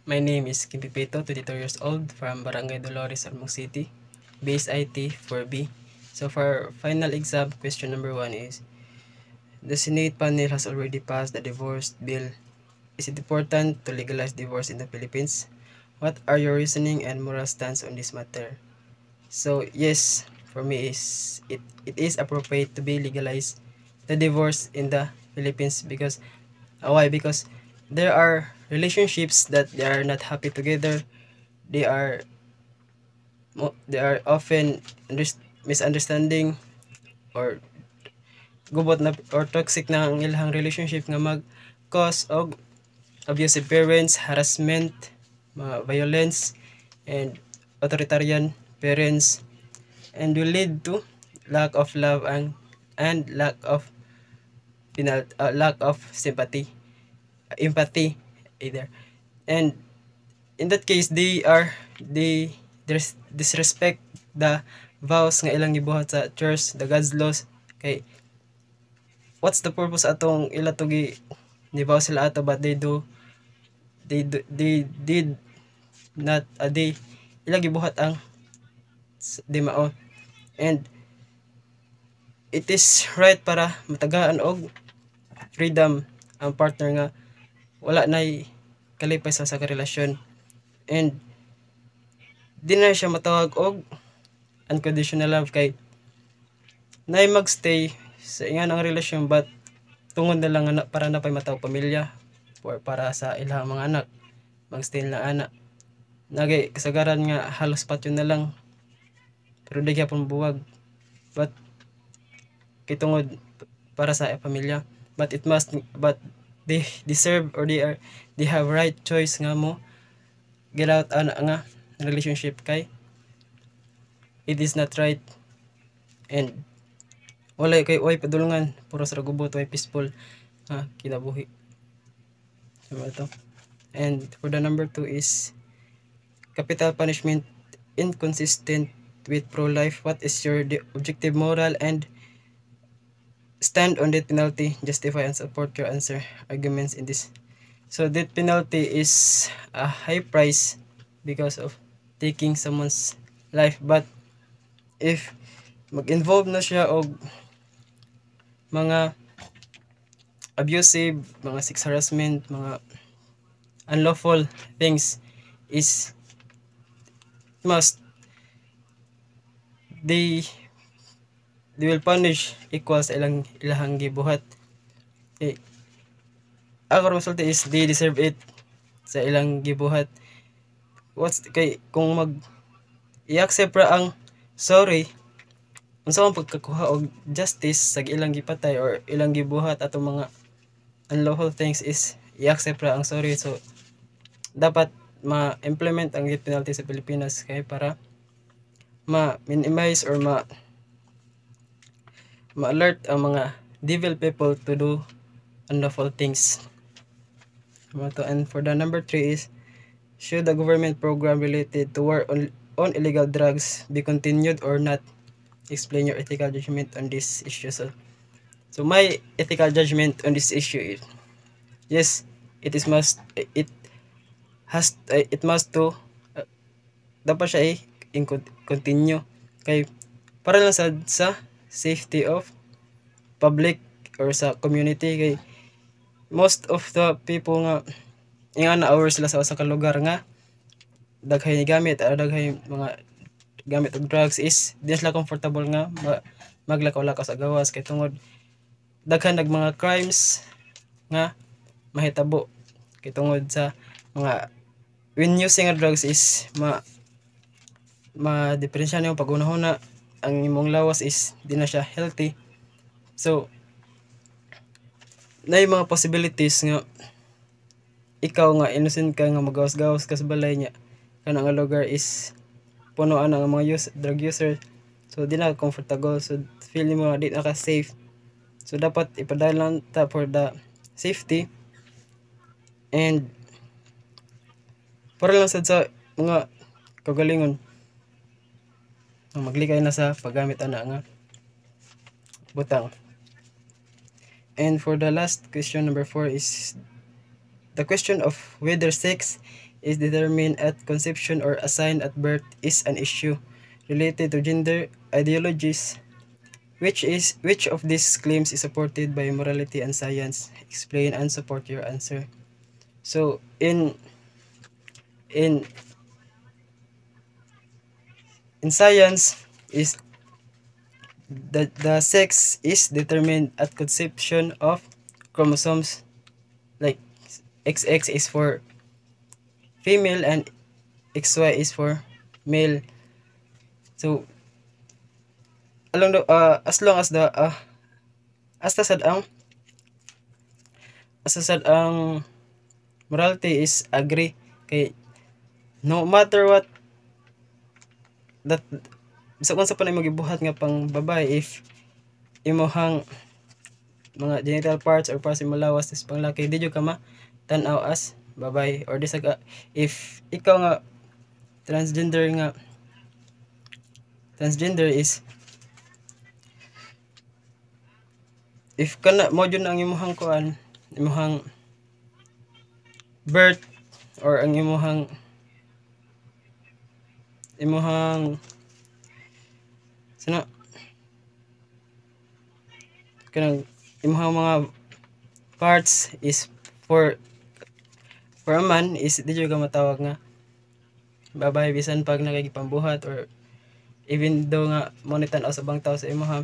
My name is Kim Pipito, 22 years old, from Barangay Dolores, Almong City, base IT 4B. So for final exam, question number 1 is, the Senate panel has already passed the divorce bill. Is it important to legalize divorce in the Philippines? What are your reasoning and moral stance on this matter? So yes, for me it is appropriate to be legalized the divorce in the Philippines because why? Because there are relationships that they are not happy together. They are they are often misunderstanding or gubot na or toxic na ang ilang relationship nga mag cause og abusive parents, harassment, mga violence, and authoritarian parents, and will lead to lack of love and lack of sympathy, empathy either. And in that case, they disrespect the vows nga ilang gibuhat sa church, the God's laws. Kay what's the purpose atong ila to ni vow sila ato, but they did not they ila gibuhat ang di mao. And it is right para matagaan og freedom ang partner nga wala nay kalipay sa karelasyon, and di na siya matawag og unconditional love kay nay magstay sa ingan ang relasyon, but tungod na lang para na pay matawag pamilya or para sa ilang mga anak magstay na anak nagay kasagaran nga halos patyon na lang pero di gyapon buwag, but kitungod para sa pamilya, but they deserve or they have right choice nga mo get out ana nga relationship kay it is not right, and walay kay way padulungan puro sa gubot way peaceful kinabuhi so ito. And for the number 2 is capital punishment inconsistent with pro-life. What is your objective moral and stand on death penalty? Justify and support your answer arguments in this. So death penalty is a high price because of taking someone's life, but if mag-involve na siya og mga abusive, mga sex harassment, mga unlawful things, is must they will punish equals ilang gibuhat. Okay. Ako resulta is they deserve it sa ilang gibuhat. What's kay kung i-accept ra ang sorry, unsa man pagkakuha og justice sa ilang gipatay or ilang gibuhat atong mga unlawful things is i-accept ra ang sorry. So dapat ma-implement ang death penalty sa Pilipinas kay para ma-minimize or ma-alert ang mga devil people to do unlawful things. And for the number 3 is, should the government program related to war on illegal drugs be continued or not? Explain your ethical judgment on this issue. So my ethical judgment on this issue is, yes, it must to dapat siya continue kay para lang sa safety of public or sa community, kay most of the people nga inga na aware sila sa usa ka lugar nga daghay ni gamit daghay mga gamit og drugs is di sila comfortable nga maglakaw-lakaw sa gawas kay tungod daghan mga crimes nga mahitabo kay tungod sa mga when using a drugs is ma-depression yung pag-unahuna ang imong lawas is di na siya healthy. So na yung mga possibilities nga ikaw nga innocent ka nga magawas-gawas ka sa balay niya kana nga lugar is puno ana nga mga drug user, so di na comfortable, so feel mo di na ka safe. So dapat ipadala lang ta for the safety and para lang sad sa mga kagalingon maglikay na sa paggamit ana nga butang. And for the last question, number 4 is the question of whether sex is determined at conception or assigned at birth is an issue related to gender ideologies. Which of these claims is supported by morality and science? Explain and support your answer. So in science is the sex is determined at conception of chromosomes, like XX is for female and XY is for male. So along the as long as the as the sad ang morality is agree kay no matter what that sa kung sa panay magibuhat nga pang babae, if imuhang mga genital parts or parts malawas is pang laki, di jud ka ma tan-aw as babae or if ikaw nga transgender is if kana mo jud ang imuhang kuan, imuhang birth or ang imuhang sana kanang imuhang mga parts is for a man, is di jud ka matawag nga babae bisan pag nakagipambuhat or even though nga mo ni tan-aw sa bang tao sa imuha.